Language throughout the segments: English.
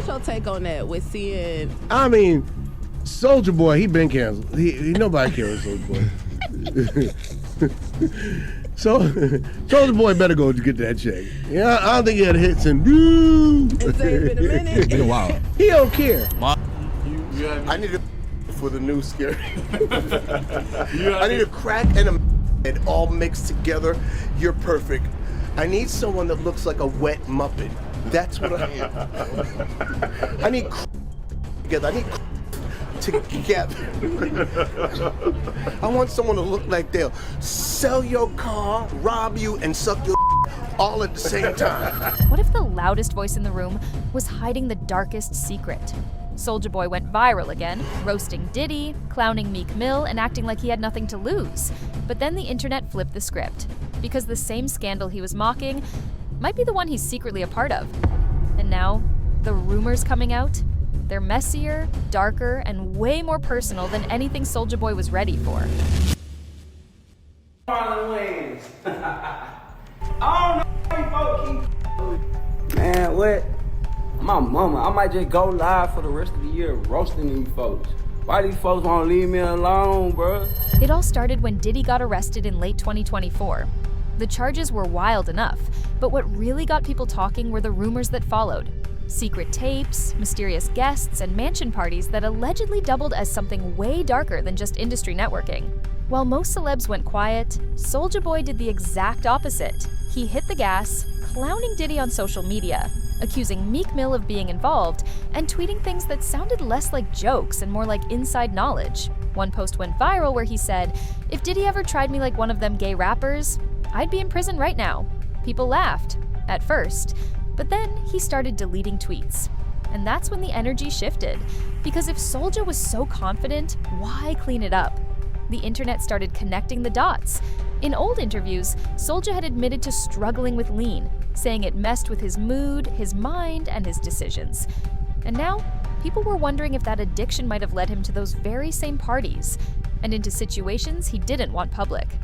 what's your take on that with seeing? I mean, Soulja Boy, he been canceled. Nobody cares Soulja Boy. So Soulja Boy better go get that check. Yeah, I don't think he had hits and It's been a minute. It's been a while. He don't care. I need a for the new scary. I need a crack and a it all mixed together. You're perfect. I need someone that looks like a wet Muppet. That's what I need. I need together. I need together. I want someone to look like they'll sell your car, rob you, and suck your all at the same time. What if the loudest voice in the room was hiding the darkest secret? Soulja Boy went viral again, roasting Diddy, clowning Meek Mill, and acting like he had nothing to lose. But then the internet flipped the script, because the same scandal he was mocking might be the one he's secretly a part of. And now, the rumors coming out, they're messier, darker, and way more personal than anything Soulja Boy was ready for. Marlon Wayans. I don't know folks. Man, what? My mama, I might just go live for the rest of the year roasting these folks. Why these folks won't leave me alone, bro? It all started when Diddy got arrested in late 2024. The charges were wild enough, but what really got people talking were the rumors that followed. Secret tapes, mysterious guests, and mansion parties that allegedly doubled as something way darker than just industry networking. While most celebs went quiet, Soulja Boy did the exact opposite. He hit the gas, clowning Diddy on social media, accusing Meek Mill of being involved, and tweeting things that sounded less like jokes and more like inside knowledge. One post went viral where he said, "If Diddy ever tried me like one of them gay rappers, I'd be in prison right now." People laughed, at first, but then he started deleting tweets. And that's when the energy shifted, because if Soulja was so confident, why clean it up? The internet started connecting the dots. In old interviews, Soulja had admitted to struggling with lean, saying it messed with his mood, his mind, and his decisions. And now, people were wondering if that addiction might have led him to those very same parties, and into situations he didn't want public.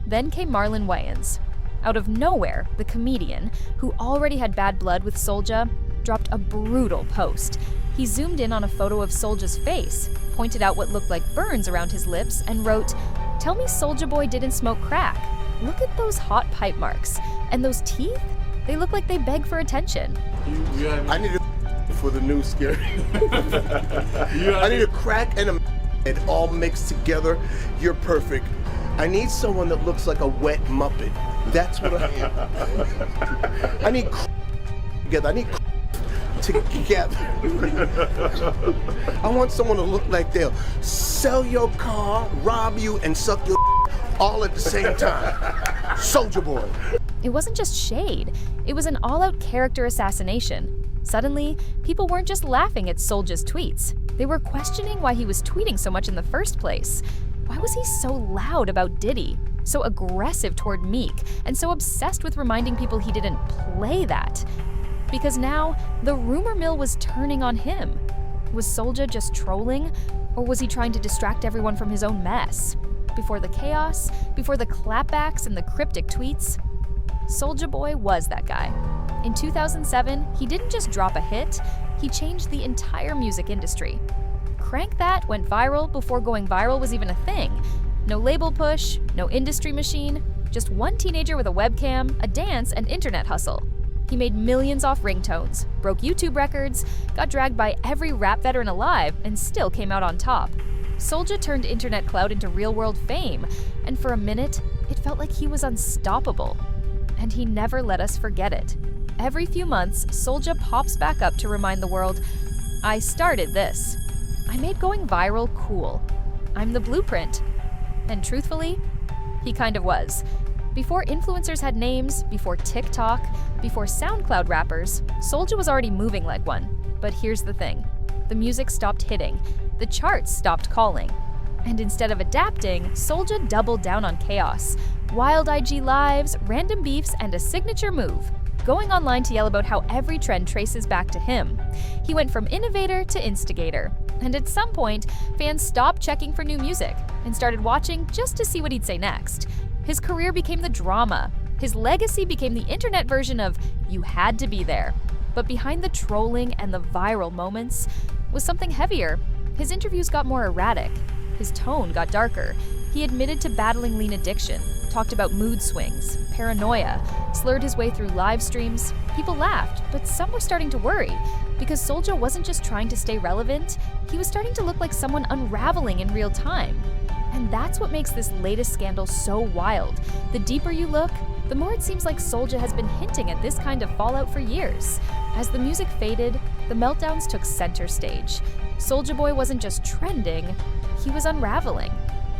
Then came Marlon Wayans. Out of nowhere, the comedian, who already had bad blood with Soulja, dropped a brutal post. He zoomed in on a photo of Soulja's face, pointed out what looked like burns around his lips, and wrote, "Tell me Soulja Boy didn't smoke crack. Look at those hot pipe marks. And those teeth? They look like they beg for attention." I need a for the new scary. I need a crack and a it all mixed together. You're perfect. I need someone that looks like a wet Muppet. That's what I need. I need together. I need together. I want someone to look like they'll sell your car, rob you, and suck your all at the same time. Soulja Boy. It wasn't just shade, it was an all-out character assassination. Suddenly, people weren't just laughing at Soulja's tweets. They were questioning why he was tweeting so much in the first place. Why was he so loud about Diddy, so aggressive toward Meek, and so obsessed with reminding people he didn't play that? Because now, the rumor mill was turning on him. Was Soulja just trolling, or was he trying to distract everyone from his own mess? Before the chaos, before the clapbacks and the cryptic tweets, Soulja Boy was that guy. In 2007, he didn't just drop a hit, he changed the entire music industry. Crank That went viral before going viral was even a thing. No label push, no industry machine, just one teenager with a webcam, a dance, and internet hustle. He made millions off ringtones, broke YouTube records, got dragged by every rap veteran alive, and still came out on top. Soulja turned internet clout into real-world fame, and for a minute, it felt like he was unstoppable. And he never let us forget it. Every few months, Soulja pops back up to remind the world, "I started this. I made going viral cool. I'm the blueprint." And truthfully, he kind of was. Before influencers had names, before TikTok, before SoundCloud rappers, Soulja was already moving like one. But here's the thing. The music stopped hitting. The charts stopped calling. And instead of adapting, Soulja doubled down on chaos. Wild IG lives, random beefs, and a signature move. Going online to yell about how every trend traces back to him. He went from innovator to instigator. And at some point, fans stopped checking for new music and started watching just to see what he'd say next. His career became the drama. His legacy became the internet version of "You Had to Be There." But behind the trolling and the viral moments was something heavier. His interviews got more erratic. His tone got darker. He admitted to battling lean addiction, talked about mood swings, paranoia, slurred his way through live streams. People laughed, but some were starting to worry because Soulja wasn't just trying to stay relevant, he was starting to look like someone unraveling in real time. And that's what makes this latest scandal so wild. The deeper you look, the more it seems like Soulja has been hinting at this kind of fallout for years. As the music faded, the meltdowns took center stage. Soulja Boy wasn't just trending, he was unraveling.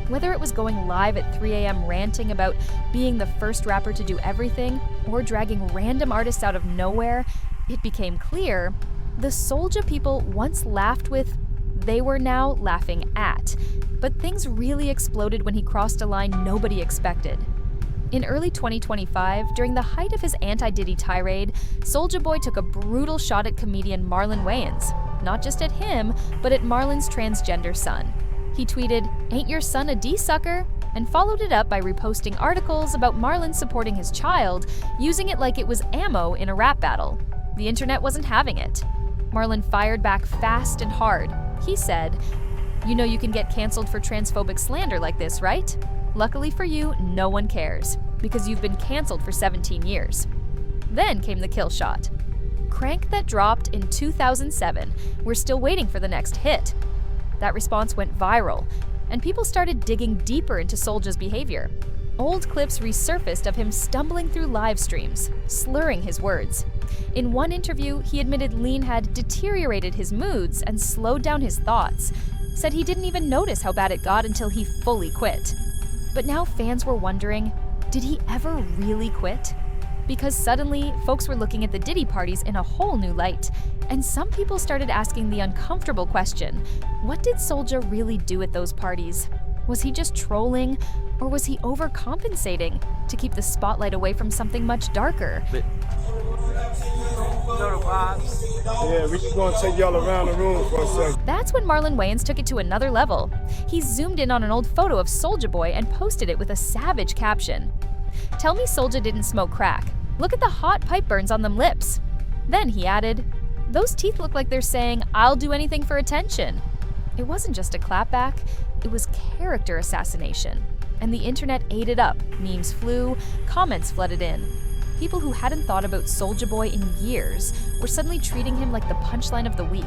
Whether it was going live at 3 a.m. ranting about being the first rapper to do everything, or dragging random artists out of nowhere, it became clear the Soulja people once laughed with, they were now laughing at. But things really exploded when he crossed a line nobody expected. In early 2025, during the height of his anti-Diddy tirade, Soulja Boy took a brutal shot at comedian Marlon Wayans. Not just at him, but at Marlon's transgender son. He tweeted, "Ain't your son a D-sucker?" and followed it up by reposting articles about Marlon supporting his child, using it like it was ammo in a rap battle. The internet wasn't having it. Marlon fired back fast and hard. He said, "You know you can get canceled for transphobic slander like this, right? Luckily for you, no one cares, because you've been canceled for 17 years. Then came the kill shot. Crank that dropped in 2007. We're still waiting for the next hit. That response went viral, and people started digging deeper into Soulja's behavior. Old clips resurfaced of him stumbling through live streams, slurring his words. In one interview, he admitted lean had deteriorated his moods and slowed down his thoughts, said he didn't even notice how bad it got until he fully quit. But now fans were wondering, did he ever really quit? Because suddenly, folks were looking at the Diddy parties in a whole new light, and some people started asking the uncomfortable question, what did Soulja really do at those parties? Was he just trolling, or was he overcompensating to keep the spotlight away from something much darker? Yeah, we just gonna take y'all around the room for a second. That's when Marlon Wayans took it to another level. He zoomed in on an old photo of Soulja Boy and posted it with a savage caption. "Tell me Soulja didn't smoke crack. Look at the hot pipe burns on them lips." Then he added, "Those teeth look like they're saying, 'I'll do anything for attention.'" It wasn't just a clapback, it was character assassination. And the internet ate it up. Memes flew, comments flooded in. People who hadn't thought about Soulja Boy in years were suddenly treating him like the punchline of the week.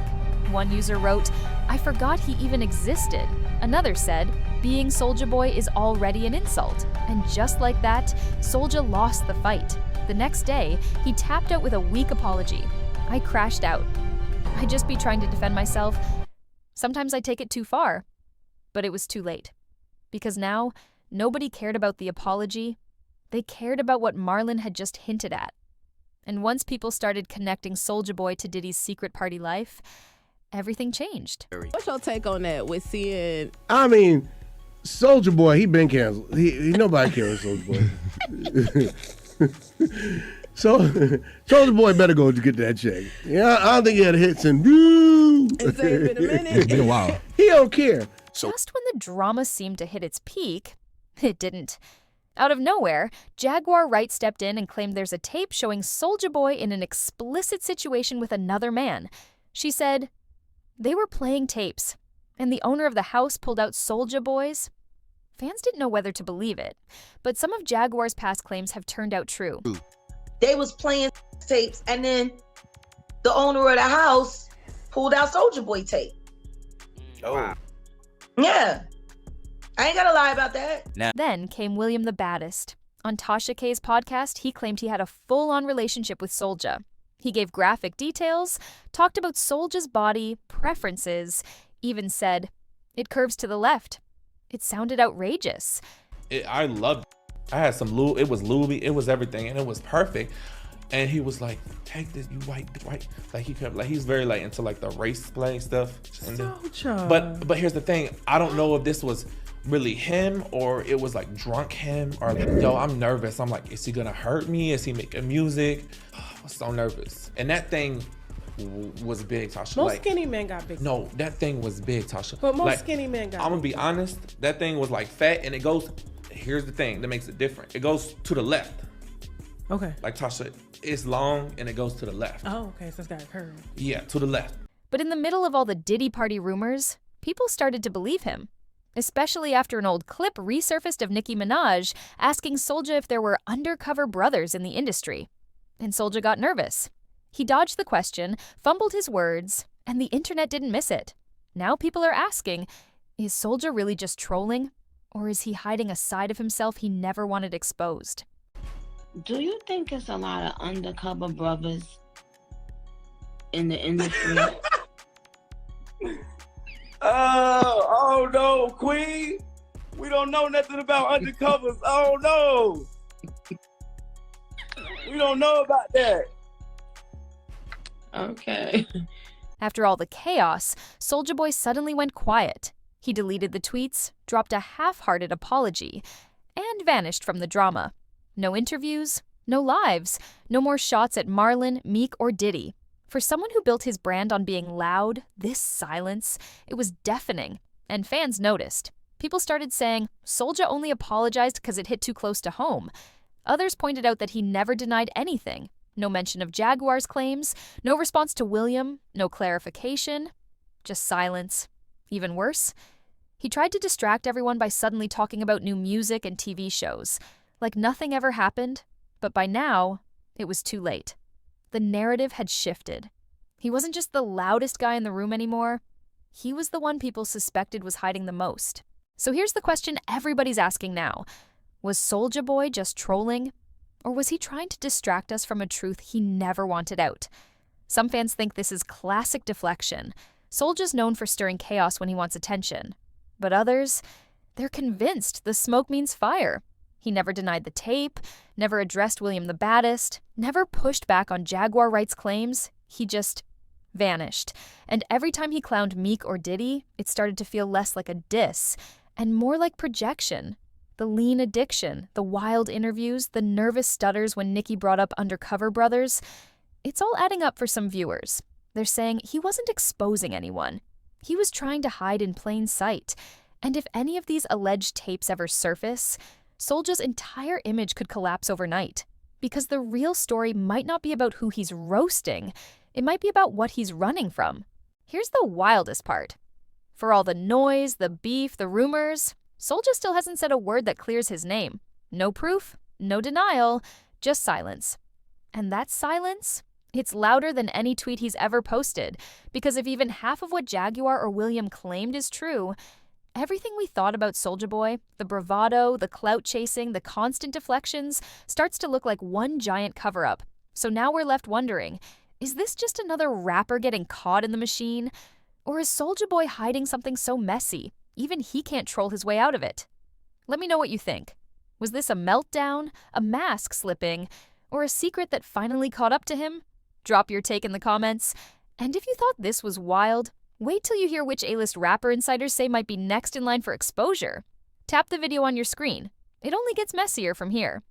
One user wrote, "I forgot he even existed." Another said, "Being Soulja Boy is already an insult." And just like that, Soulja lost the fight. The next day, he tapped out with a weak apology. "I crashed out. I'd just be trying to defend myself. Sometimes I take it too far." But it was too late. Because now, nobody cared about the apology. They cared about what Marlon had just hinted at. And once people started connecting Soulja Boy to Diddy's secret party life, everything changed. What's your take on that with seeing? I mean, Soulja Boy, he been canceled. Nobody cares Soulja Boy. So Soulja Boy better go to get that check. Yeah, I don't think he had hits and It's been a minute. It's been a while. He don't care. Just when the drama seemed to hit its peak, it didn't. Out of nowhere, Jaguar Wright stepped in and claimed there's a tape showing Soulja Boy in an explicit situation with another man. She said, "They were playing tapes, and the owner of the house pulled out Soulja Boys." Fans didn't know whether to believe it, but some of Jaguar's past claims have turned out true. They was playing tapes, and then the owner of the house pulled out Soulja Boy tape. Oh. Yeah. I ain't gotta lie about that. Then came William the Baddest. On Tasha K's podcast, he claimed he had a full-on relationship with Soulja. He gave graphic details, talked about Soulja's body, preferences, even said, "It curves to the left." It sounded outrageous. I loved it. I had some Louis, it was Louis, it was everything, and it was perfect. And he was like, "Take this, you white." Like he kept, like, he's very like into like the race playing stuff. And then, but here's the thing, I don't know if this was really him or it was like drunk him or like, yo, I'm nervous. I'm like, is he gonna hurt me? Is he making music? I was so nervous. And that thing was big, Tasha. Most like, skinny men got big. No, that thing was big, Tasha. But most like, skinny men got I'm gonna big. be honest, that thing was like fat and it goes, here's the thing that makes it different. It goes to the left. Okay. Like Tasha, it's long and it goes to the left. Oh, okay, so it's got a curve. Yeah, to the left. But in the middle of all the Diddy Party rumors, people started to believe him, especially after an old clip resurfaced of Nicki Minaj asking Soulja if there were undercover brothers in the industry. And Soulja got nervous. He dodged the question, fumbled his words, and the internet didn't miss it. Now people are asking, is Soulja really just trolling? Or is he hiding a side of himself he never wanted exposed? Do you think it's a lot of undercover brothers in the industry? Oh no, Queen. We don't know nothing about undercovers. Oh no. We don't know about that. Okay. After all the chaos, Soulja Boy suddenly went quiet. He deleted the tweets, dropped a half-hearted apology, and vanished from the drama. No interviews, no lives, no more shots at Marlon, Meek, or Diddy. For someone who built his brand on being loud, this silence, it was deafening, and fans noticed. People started saying Soulja only apologized because it hit too close to home. Others pointed out that he never denied anything. No mention of Jaguar's claims, no response to William, no clarification, just silence. Even worse, he tried to distract everyone by suddenly talking about new music and TV shows, like nothing ever happened, but by now, it was too late. The narrative had shifted. He wasn't just the loudest guy in the room anymore. He was the one people suspected was hiding the most. So here's the question everybody's asking now. Was Soulja Boy just trolling? Or was he trying to distract us from a truth he never wanted out? Some fans think this is classic deflection. Soulja's known for stirring chaos when he wants attention. But others, they're convinced the smoke means fire. He never denied the tape, never addressed William the Baddest, never pushed back on Jaguar rights claims. He just vanished. And every time he clowned Meek or Diddy, it started to feel less like a diss and more like projection. The lean addiction, the wild interviews, the nervous stutters when Nicki brought up undercover brothers, it's all adding up for some viewers. They're saying he wasn't exposing anyone. He was trying to hide in plain sight. And if any of these alleged tapes ever surface, Soulja's entire image could collapse overnight. Because the real story might not be about who he's roasting, it might be about what he's running from. Here's the wildest part. For all the noise, the beef, the rumors, Soulja still hasn't said a word that clears his name. No proof, no denial, just silence. And that silence, it's louder than any tweet he's ever posted, because if even half of what Jaguar or William claimed is true, everything we thought about Soulja Boy, the bravado, the clout chasing, the constant deflections, starts to look like one giant cover-up. So now we're left wondering, is this just another rapper getting caught in the machine? Or is Soulja Boy hiding something so messy, even he can't troll his way out of it? Let me know what you think. Was this a meltdown, a mask slipping, or a secret that finally caught up to him? Drop your take in the comments. And if you thought this was wild, wait till you hear which A-list rapper insiders say might be next in line for exposure. Tap the video on your screen. It only gets messier from here.